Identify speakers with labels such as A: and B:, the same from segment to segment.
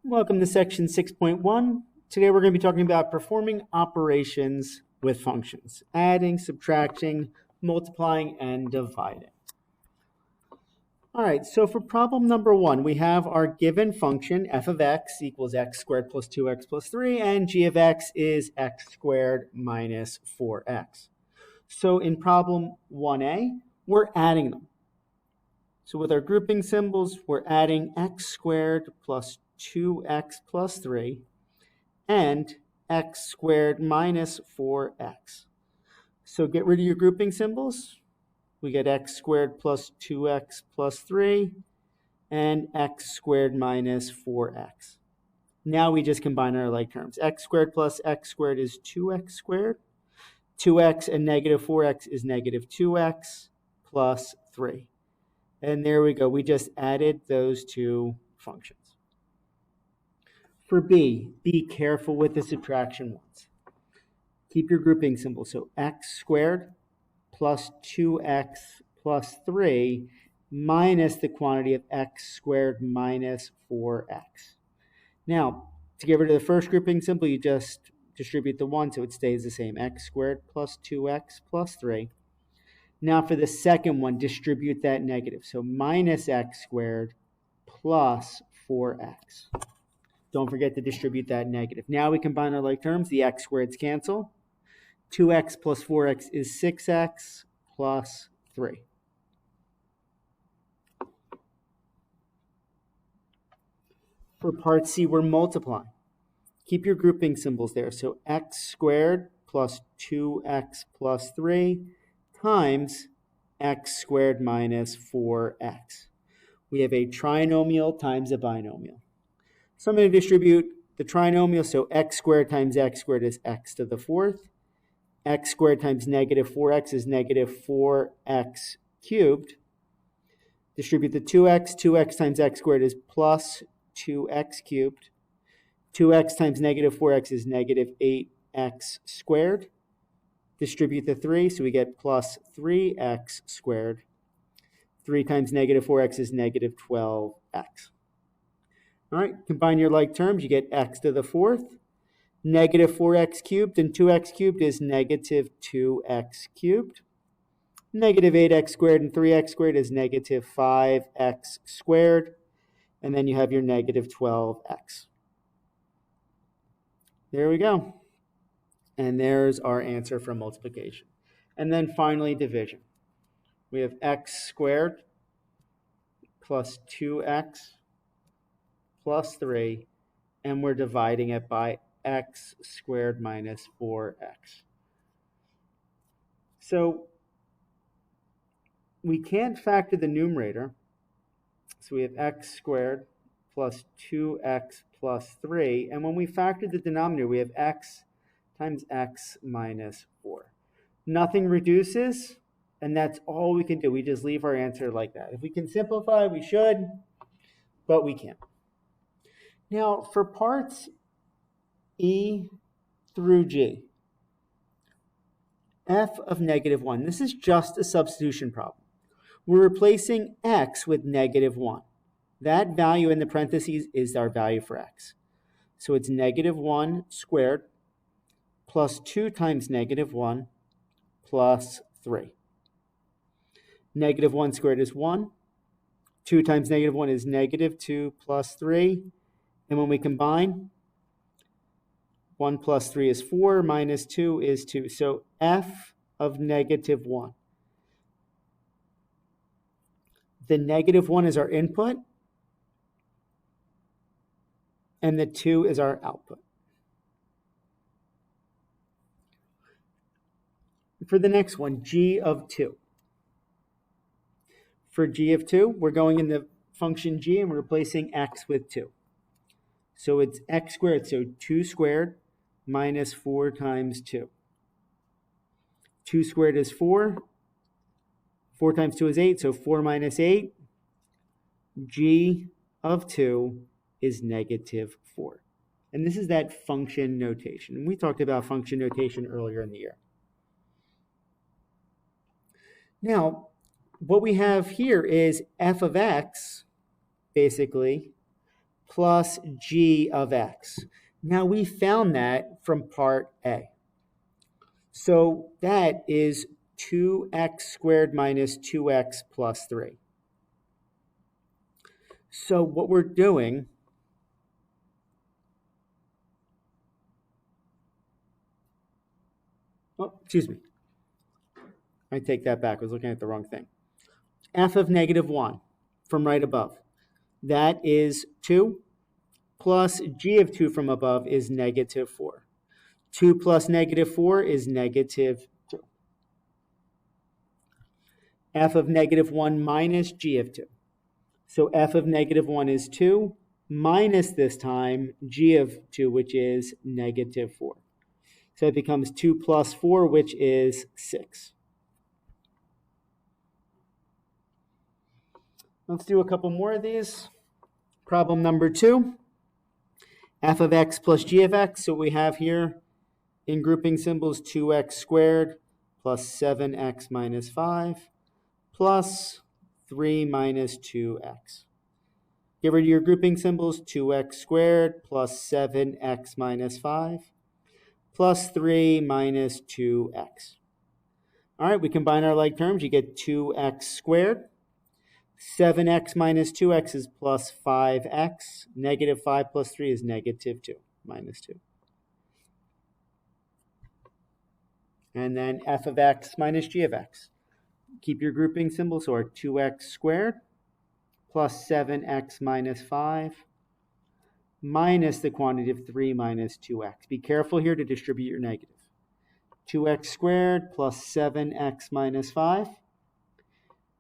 A: Welcome to section 6.1. Today we're going to be talking about performing operations with functions, adding, subtracting, multiplying, and dividing. All right, so for problem number 1, we have our given function f of x equals x squared plus 2x plus 3, and g of x is x squared minus 4x. So in problem 1a, we're adding them. So with our grouping symbols, we're adding x squared plus 2x plus 3 and x squared minus 4x. So get rid of your grouping symbols. We get x squared plus 2x plus 3 and x squared minus 4x. Now we just combine our like terms. X squared plus x squared is 2x squared. 2x and negative 4x is negative 2x plus 3. And there we go. We just added those two functions. For B, be careful with the subtraction ones. Keep your grouping symbol. So x squared plus 2x plus 3 minus the quantity of x squared minus 4x. Now, to get rid of the first grouping symbol, you just distribute the 1 so it stays the same. X squared plus 2x plus 3. Now for the second one, distribute that negative. So minus x squared plus 4x. Don't forget to distribute that negative. Now we combine our like terms. The x squareds cancel. 2x plus 4x is 6x plus 3. For part C, we're multiplying. Keep your grouping symbols there. So x squared plus 2x plus 3 times x squared minus 4x. We have a trinomial times a binomial. So I'm going to distribute the trinomial. So x squared times x squared is x to the 4th. X squared times negative 4x is negative 4x cubed. Distribute the 2x. 2x times x squared is plus 2x cubed. 2x times negative 4x is negative 8x squared. Distribute the 3, so we get plus 3x squared. 3 times negative 4x is negative 12x. All right, combine your like terms, you get x to the 4th. Negative 4x cubed and 2x cubed is negative 2x cubed. Negative 8x squared and 3x squared is negative 5x squared. And then you have your negative 12x. There we go. And there's our answer for multiplication. And then finally, division. We have x squared plus 2x plus 3, and we're dividing it by x squared minus 4x. So we can't factor the numerator. So we have x squared plus 2x plus 3. And when we factor the denominator, we have x times x minus 4. Nothing reduces, and that's all we can do. We just leave our answer like that. If we can simplify, we should, but we can't. Now, for parts E through G, f of negative 1. This is just a substitution problem. We're replacing x with negative 1. That value in the parentheses is our value for x. So it's negative 1 squared plus 2 times negative 1 plus 3. Negative 1 squared is 1. 2 times negative 1 is negative 2 plus 3. And when we combine, 1 plus 3 is 4, minus 2 is 2. So f of negative 1. The negative 1 is our input, and the 2 is our output. For the next one, g of 2. For g of 2, we're going in the function g, and we're replacing x with 2. So it's x squared, so 2 squared minus 4 times 2. 2 squared is 4. 4 times 2 is 8, so 4 minus 8. G of 2 is negative 4. And this is that function notation. We talked about function notation earlier in the year. Now, what we have here is f of x, basically, plus g of x. Now we found that from part A. So that is 2x squared minus 2x plus 3. So what we're doing, excuse me. I take that back. I was looking at the wrong thing. F of negative 1 from right above. That is 2 plus g of 2 from above is negative 4. 2 plus negative 4 is negative 2. F of negative 1 minus g of 2. So f of negative 1 is 2 minus this time g of 2, which is negative 4. So it becomes 2 plus 4, which is 6. Let's do a couple more of these. Problem number 2. F of x plus g of x. So we have here in grouping symbols 2x squared plus 7x minus 5 plus 3 minus 2x. Get rid of your grouping symbols, 2x squared plus 7x minus 5 plus 3 minus 2x. All right, we combine our like terms. You get 2x squared. 7x minus 2x is plus 5x. Negative 5 plus 3 is negative 2, minus 2. And then f of x minus g of x. Keep your grouping symbols, so our 2x squared plus 7x minus 5 minus the quantity of 3 minus 2x. Be careful here to distribute your negative. 2x squared plus 7x minus 5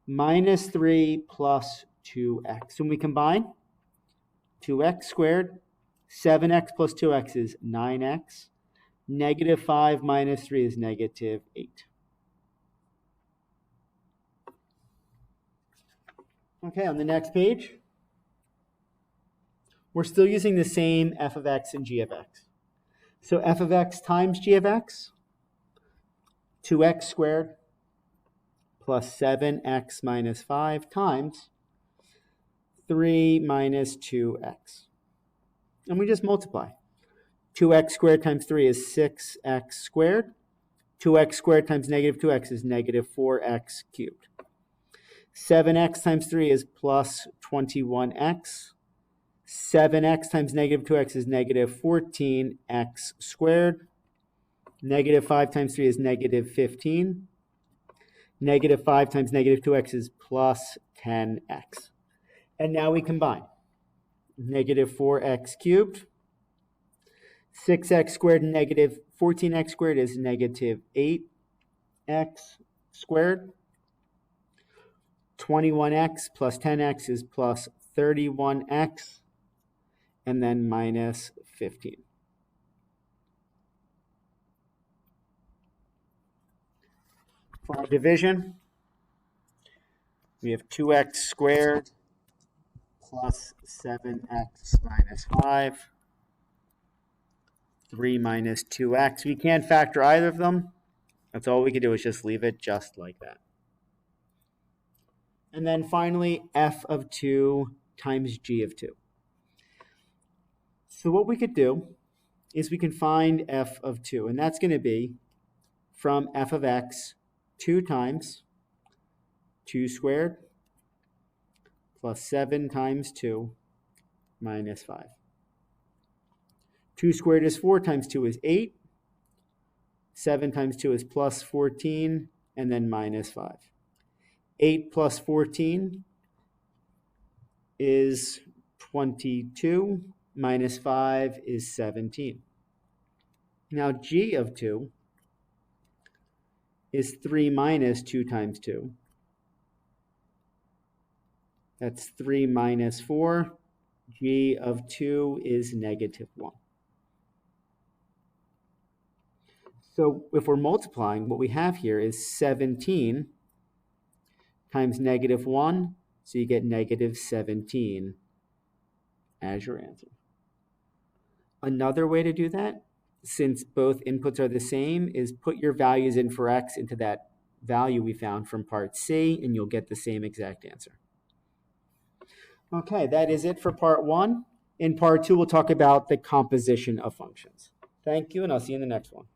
A: minus 3 plus 2x. When we combine, 2x squared, 7x plus 2x is 9x. Negative 5 minus 3 is negative 8. Okay, on the next page, we're still using the same f of x and g of x. So f of x times g of x, 2x squared plus 7x minus 5 times 3 minus 2x. And we just multiply. 2x squared times 3 is 6x squared. 2x squared times negative 2x is negative 4x cubed. 7x times 3 is plus 21x. 7x times negative 2x is negative 14x squared. Negative 5 times 3 is negative 15. Negative 5 times negative 2x is plus 10x. And now we combine. Negative 4x cubed. 6x squared and negative 14x squared is negative 8x squared. 21x plus 10x is plus 31x. And then minus 15. For our division, we have 2x squared plus 7x minus 5, 3 minus 2x. We can't factor either of them. That's all we can do is just leave it just like that. And then finally, f of 2 times g of 2. So what we could do is we can find f of 2, and that's going to be from f of x 2 times 2 squared plus 7 times 2 minus 5. 2 squared is 4 times 2 is 8. 7 times 2 is plus 14 and then minus 5. 8 plus 14 is 22. Minus 5 is 17. Now g of 2 is 3 minus 2 times 2. That's 3 minus 4. G of 2 is negative 1. So if we're multiplying, what we have here is 17 times negative 1. So you get negative 17 as your answer. Another way to do that, since both inputs are the same, is put your values in for x into that value we found from part C, and you'll get the same exact answer. Okay, that is it for part 1. In part 2, we'll talk about the composition of functions. Thank you, and I'll see you in the next one.